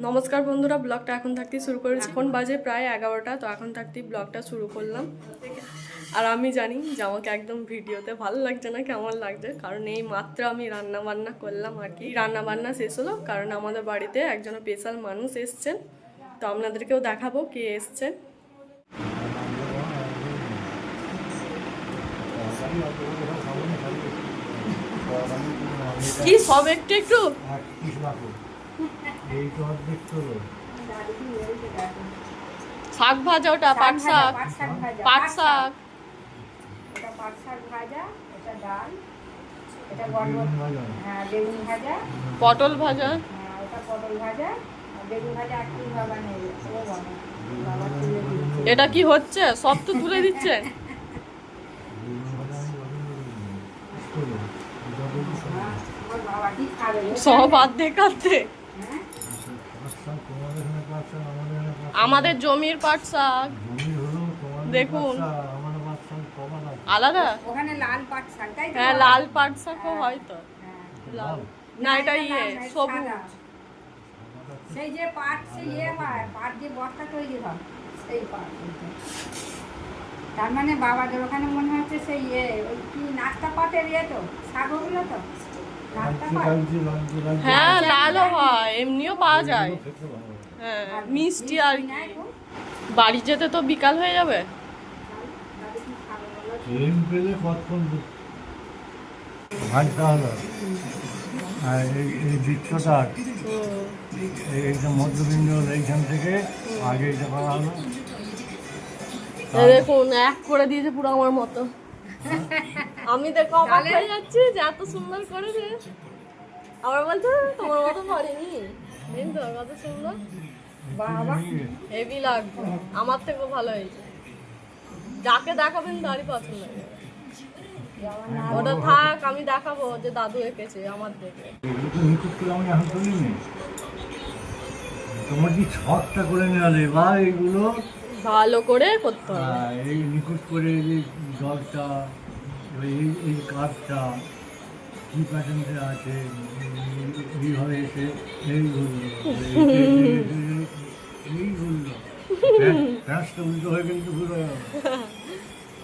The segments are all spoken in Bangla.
নমস্কার বন্ধুরা, ব্লগটা এখন থাকতেই শুরু করেছি। এখন বাজে প্রায় 11টা। তো এখন থাকতেই ব্লগটা শুরু করলাম। আর আমি জানি যে আমাকে একদম ভিডিওতে ভালো লাগছে না, কেমন লাগছে, কারণ এই মাত্র আমি রান্না বান্না করলাম আর কি। রান্না বান্না শেষ হলো, কারণ আমাদের বাড়িতে একজন স্পেশাল মানুষ এসছেন। তো আপনাদেরকেও দেখাবো কে এসছেন। কি সব একটু একটু শাক ভাজা, ওটা পাট শাক, পাট শাক, পটল ভাজা, এটা কি হচ্ছে? সব তো তুলে দিচ্ছে, সব অর্ধেক অর্ধেক। আমাদের জমির পাট শাক দেখুন, আলাদা। ওখানে লাল পাট শাক, তাই তো? হ্যাঁ, লাল পাট শাকও হয় তো। না, এটা সবুজ। সেই যে পাট, সেই হয় পাট, যে বস্তা তৈরি হয় সেই পাট। তার মানে বাবাদের ওখানে মনে হচ্ছে সেই ওই কি নাস্তা পাটের তো শাকগুলো তো নাস্তা পাট। হ্যাঁ, লালও হয়, এমনিও পাওয়া যায়। হ্যাঁ, মিষ্টি আর কি। বাড়ি যেতে তো বিকাল হয়ে যাবে। ভাজটা হলো আর এই বৃত্তটা, এইটা মধ্যবিন্দু হলো, এইখান থেকে আগে এটা করা হলো। দেখুন, এক করে দিয়েছে পুরো আমার মতো। আমি দেখো অবাক হয়ে যাচ্ছি যে এত সুন্দর করেছে। আবার বলছে তোমার মতো করেনি, তো কত সুন্দর। বাবা, হেভি লাগবে, আমার থেকেও ভালো হয়েছে। যাকে দেখাবেন তারই পছন্দ হবে। ওটা থাক, আমি দেখাবো যে দাদু এঁকেছে আমার দেখে। তোমার কি ছকটা করে নেওয়ালে বা এইগুলো ভালো করে করতে হবে। এই নিখুঁত করে এই জলটা, এই কাঠটা কি প্যাটার্নটা আছে, এইভাবে এসে এইগুলো প্যাঁচটা উল্টো হয়ে গেলে তো ভুল হয়ে যাবে।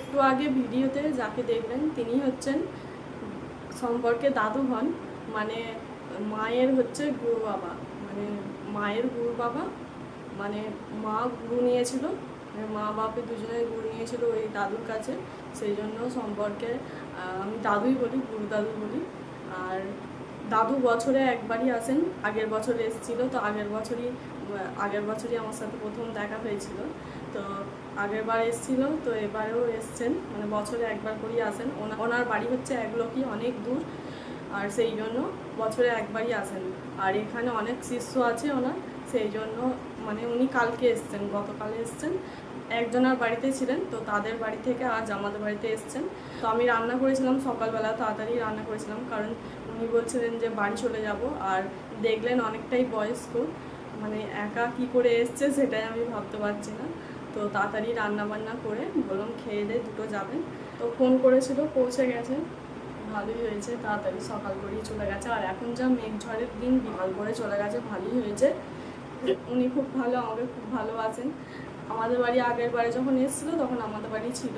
একটু আগে ভিডিওতে যাকে দেখলেন তিনি হচ্ছেন সম্পর্কে দাদু হন, মানে মায়ের হচ্ছে গুরু বাবা, মানে মায়ের গুরু বাবা, মানে মা গুরু নিয়েছিল, মানে মা বাপে দুজনে গুরু নিয়েছিল ওই দাদুর কাছে। সেই জন্য সম্পর্কে আমি দাদুই বলি, গুরু দাদু বলি। আর দাদু বছরে একবারই আসেন, আগের বছর এসেছিলো। তো আগের বছরই আমার সাথে প্রথম দেখা হয়েছিল। তো আগের বার এসেছিলো, তো এবারেও এসছেন, মানে বছরে একবার করেই আসেন। ওনার বাড়ি হচ্ছে একলোকি, অনেক দূর, আর সেই জন্য বছরে একবারই আসেন। আর এখানে অনেক শিষ্য আছে ওনার, সেই জন্য মানে উনি কালকে এসছেন, গতকালে এসছেন। একজনের বাড়িতে ছিলেন, তো তাদের বাড়ি থেকে আজ আমাদের বাড়িতে এসছেন। তো আমি রান্না করেছিলাম সকালবেলা, তাড়াতাড়ি রান্না করেছিলাম, কারণ উনি বলছিলেন যে বাড়ি চলে যাব। আর দেখলেন অনেকটাই বয়স্ক, মানে একা কি করে এসছে সেটাই আমি ভাবতে পারছি না। তো তাড়াতাড়ি রান্না বান্না করে বললাম খেয়ে দিয়ে দুটো যাবেন। তো ফোন করেছিল, পৌঁছে গেছে, ভালোই হয়েছে, তাড়াতাড়ি সকাল করেই চলে গেছে। আর এখন যা মেঘ ঝড়ের দিন, বিকাল করে চলে গেছে, ভালোই হয়েছে। উনি খুব ভালো, আমাকে খুব ভালোবাসেন। আমাদের বাড়ি আগের বারে যখন এসেছিলো তখন আমাদের বাড়ি ছিল,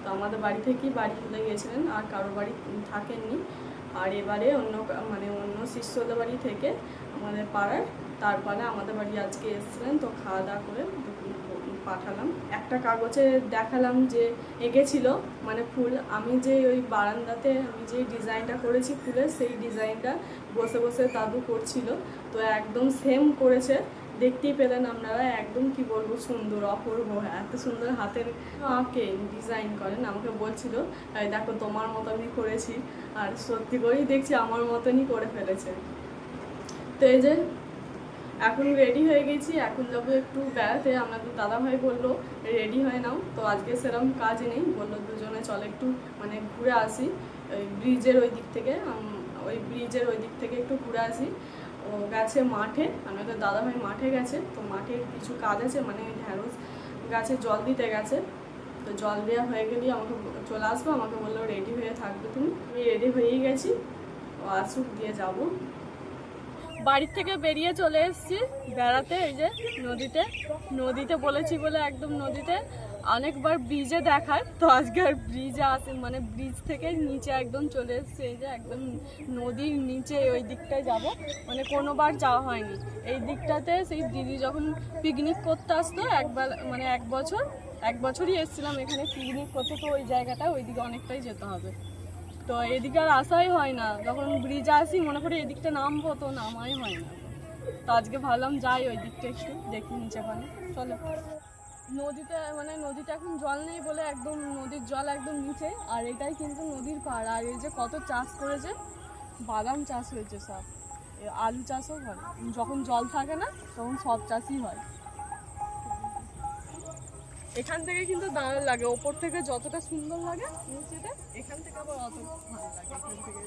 তো আমাদের বাড়ি থেকেই বাড়ি চলে গিয়েছিলেন, আর কারো বাড়ি থাকেননি। আর এবারে অন্য শিষ্যদের বাড়ি থেকে আমাদের পাড়ার, তারপরে আমাদের বাড়ি আজকে এসেছিলেন। তো খাওয়া দাওয়া করে পাঠালাম। একটা কাগজে দেখালাম যে এঁকেছিল, মানে ফুল, আমি যে ওই বারান্দাতে আমি যে ডিজাইনটা করেছি ফুলের, সেই ডিজাইনটা বসে বসে দাদু করছিল। তো একদম সেম করেছে, দেখতেই পেলেন আপনারা। একদম কি বলবো, সুন্দর, অপূর্ব, এত সুন্দর হাতের আঁকে, ডিজাইন করেন। আমাকে বলছিল দেখো তোমার মতনই করেছি, আর সত্যি করেই দেখছি আমার মতনই করে ফেলেছে। তো এই যে এখন রেডি হয়ে গেছি, এখন যাবো একটু বেড়াতে। আমাদের দাদাভাই বললো রেডি হয়ে নাও। তো আজকে সেরকম কাজ নেই, বললো দুজনে চলে একটু মানে ঘুরে আসি ওই ব্রিজের ওই দিক থেকে একটু ঘুরে আসি। ও গেছে মাঠে, আমাদের দাদাভাই মাঠে গেছে। তো মাঠে কিছু কাজ আছে, মানে ওই ঢ্যাঁড়স গাছে জল দিতে গেছে। তো জল দেওয়া হয়ে গেলেই আমাকে চলে আসবো। আমাকে বললো রেডি হয়ে থাকবে তুমি। আমি রেডি হয়েই গেছি, ও আসুক দিয়ে যাবো। বাড়ির থেকে বেরিয়ে চলে এসেছি বেড়াতে, এই যে নদীতে বলেছি বলে একদম নদীতে অনেকবার ব্রিজে দেখায়, তো আজকে আর ব্রিজে আসে মানে ব্রিজ থেকে নিচে একদম চলে এসেছি। এই যে একদম নদীর নিচে ওই দিকটায় যাব, মানে কোনোবার যাওয়া হয়নি এই দিকটাতে। সেই দিদি যখন পিকনিক করতে আসতো একবার, মানে এক বছরই এসেছিলাম এখানে পিকনিক করতে, তো ওই জায়গাটা ওইদিকে অনেকটাই যেতে হবে, তো এদিকে আর আসাই হয় না। যখন ব্রিজে আসি মনে করি এদিকটা নামবো, তো নামাই হয় না। তো আজকে ভাবলাম যাই ওই দিকটা একটু দেখি নিচে পানি। চলো নদীতে, মানে নদীতে এখন জল নেই বলে একদম নদীর জল একদম নিচে, আর এটাই কিন্তু নদীর পাড়। আর এই যে কত চাষ করেছে, বাদাম চাষ হয়েছে সব, আলু চাষও হয়। যখন জল থাকে না তখন সব চাষই হয়। এখান থেকে কিন্তু দারুণ লাগে, ওপর থেকে যতটা সুন্দর লাগে নিচেতে, এখান থেকে আবার অত ভালো লাগে। এখান থেকে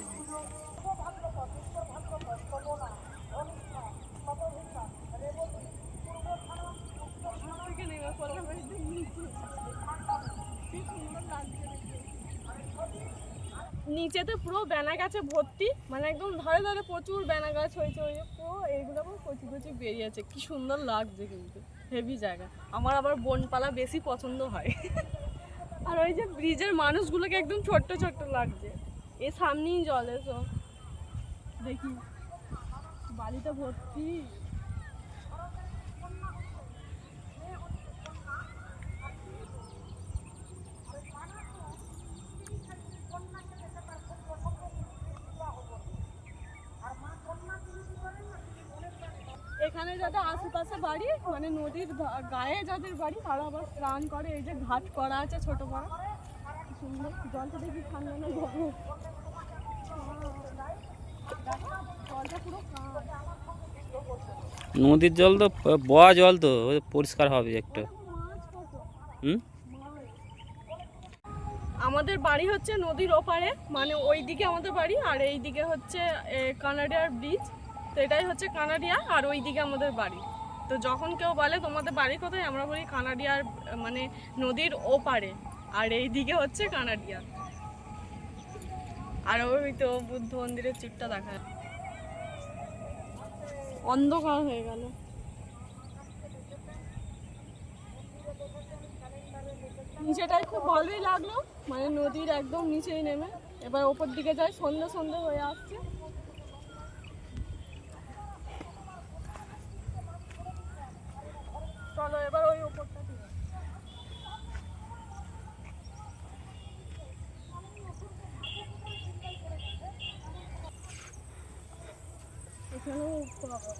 নিচেতে পুরো বেনা গাছে ভর্তি, মানে একদম ধারে ধারে প্রচুর বেনা গাছ হয়েছে। ওই পুরো এইগুলো কচি কচি বেরিয়েছে, কি সুন্দর লাগছে কিন্তু, হেভি জায়গা। আমার আবার বনপালা বেশি পছন্দ হয়। আর ওই যে ব্রিজের মানুষগুলোকে একদম ছোট্ট ছোট্ট লাগছে। এ সামনেই জল, এসো দেখি বালিতে ভর্তি। এখানে যাদের আশেপাশে বাড়ি, মানে নদীর গায়ে যাদের বাড়ি, তারা আবার স্নান করে। এই যে ঘাট করা আছে ছোট বড়, সুন্দর। জলটা দেখি ঠান্ডা না গরম, জলটা পুরো নদীর জল তো বয়া জল, তো পরিষ্কার হবে একটু। হুম, আমাদের বাড়ি হচ্ছে নদীর ওপারে, মানে ওই দিকে আমাদের বাড়ি, আর এই দিকে হচ্ছে কানাডিয়ার ব্রিজ। তো এটাই হচ্ছে কানাডিয়া, আর ওই দিকে আমাদের বাড়ি। তো যখন কেউ বলে তোমাদের বাড়ি কোথায়, আমরা বলি কানাডিয়ার, মানে নদীর ওপারে, আর এই দিকে হচ্ছে কানাডিয়া। আর ওই তো বুদ্ধ মন্দিরের চিপটা দেখা যায়। অন্ধকার হয়ে গেল। নিচেটাই খুব ভালোই লাগলো, মানে নদীর একদম নিচেই নেমে। এবার ওপর দিকে যাই, সন্ধ্যে সন্ধ্যে হয়ে আসছে। চলো এবার ওই ওপরটা দিয়ে। এখানেও বাবা,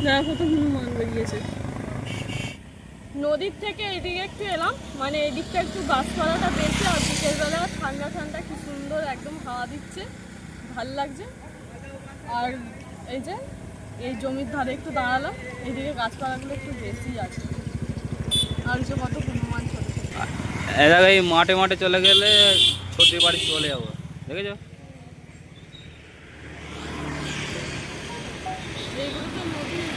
দেখো তো হনুমান বেরিয়েছে। নদীর থেকে এদিকে একটু এলাম, মানে এদিকটা একটু গাছপালাটা বেশি, আর বিকেলবেলা ঠান্ডা ঠান্ডা কি সুন্দর একদম হাওয়া দিচ্ছে, ভাল লাগছে। আর এই যে এই জমির ধারে একটু দাঁড়ালাম, এইদিকে গাছপালাগুলো একটু বেশি আছে। আর যে কত হনুমান ছোট ছোট। এই মাঠে মাঠে চলে গেলে ছোট বাড়ি চলে যাবো, দেখেছো? এইগুলো তো নদীর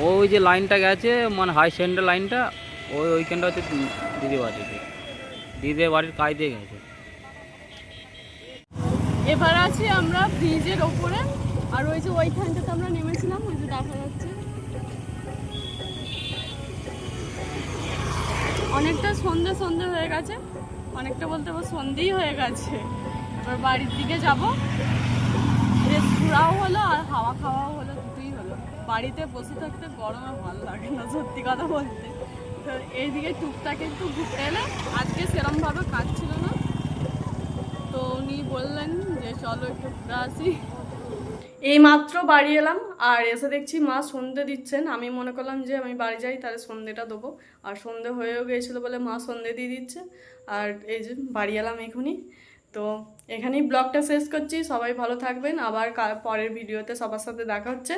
ওই যে লাইনটা গেছে, মানে হাই সেন্টার লাইনটা, ওইখানটা হচ্ছে দিদি বাড়ি, দিদি বাড়ির কাজ দিয়ে গেছে। এবার আছি আমরা ব্রিজের ওপরে, আর ওই যে ওইখানটাতে আমরা নেমেছিলাম, ওই যে দেখা যাচ্ছে। অনেকটা সন্ধে সন্ধে হয়ে গেছে, অনেকটা বলতে আবার সন্ধেই হয়ে গেছে। এবার বাড়ির দিকে যাব, বেশ ঘোরাও হলো আর হাওয়া খাওয়াও হলো, দুটোই হলো। বাড়িতে বসে থাকতে গরমে ভালো লাগে না সত্যি কথা বলতে। তো এইদিকে টুকটাক একটু ঘুরতে এলে, আজকে সেরমভাবে কাজ ছিল না, তো উনি বললেন যে চলো একটু ঘুরে আসি। এই মাত্র বাড়ি এলাম, আর এসে দেখছি মা সন্ধে দিচ্ছেন। আমি মনে করলাম যে আমি বাড়ি যাই, তাহলে সন্ধেটা দেবো। আর সন্ধে হয়েও গিয়েছিলো বলে মা সন্ধে দিয়ে দিচ্ছে। আর এই যে বাড়ি এলাম এখনই। তো এখানেই ব্লগটা শেষ করছি। সবাই ভালো থাকবেন, আবার পরের ভিডিওতে সবার সাথে দেখা হচ্ছে।